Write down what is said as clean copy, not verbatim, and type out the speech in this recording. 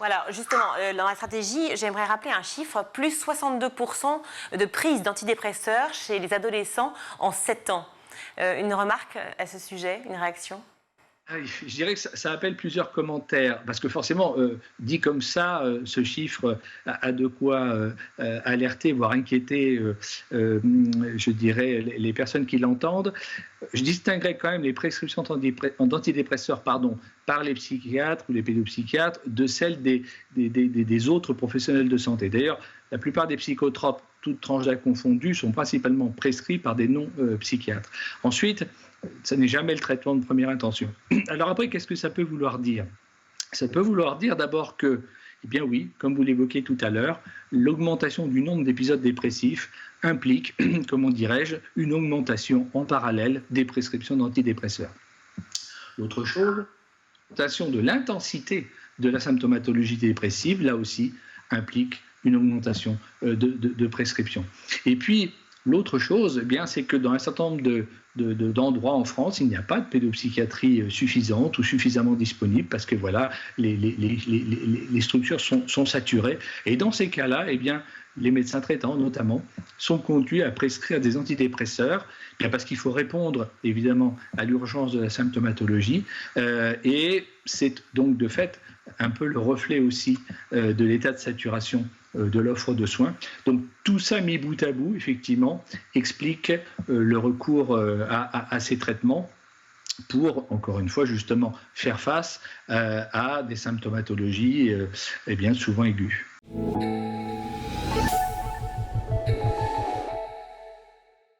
Voilà, justement, dans la stratégie, j'aimerais rappeler un chiffre, plus 62% de prise d'antidépresseurs chez les adolescents en 7 ans. Une remarque à ce sujet, une réaction ? Je dirais que ça appelle plusieurs commentaires, parce que forcément, dit comme ça, ce chiffre a de quoi alerter, voire inquiéter, je dirais, les personnes qui l'entendent. Je distinguerais quand même les prescriptions d'antidépresseurs par les psychiatres ou les pédopsychiatres de celles des autres professionnels de santé. D'ailleurs, la plupart des psychotropes, toutes tranches d'âge confondues, sont principalement prescrits par des non-psychiatres. Ensuite, ça n'est jamais le traitement de première intention. Alors après, qu'est-ce que ça peut vouloir dire ? Ça peut vouloir dire d'abord que, eh bien oui, comme vous l'évoquiez tout à l'heure, l'augmentation du nombre d'épisodes dépressifs implique, comment dirais-je, une augmentation en parallèle des prescriptions d'antidépresseurs. L'autre chose, l'augmentation de l'intensité de la symptomatologie dépressive, là aussi, implique une augmentation de prescriptions. Et puis, l'autre chose, eh bien, c'est que dans un certain nombre d'endroits en France, il n'y a pas de pédopsychiatrie suffisante ou suffisamment disponible parce que voilà, les structures sont saturées. Et dans ces cas-là, eh bien, les médecins traitants, notamment, sont conduits à prescrire des antidépresseurs, bien parce qu'il faut répondre, évidemment, à l'urgence de la symptomatologie. Et c'est donc, de fait, un peu le reflet aussi de l'état de saturation de l'offre de soins. Donc tout ça mis bout à bout, effectivement, explique le recours à ces traitements pour, encore une fois, justement, faire face à des symptomatologies eh bien, souvent aiguës.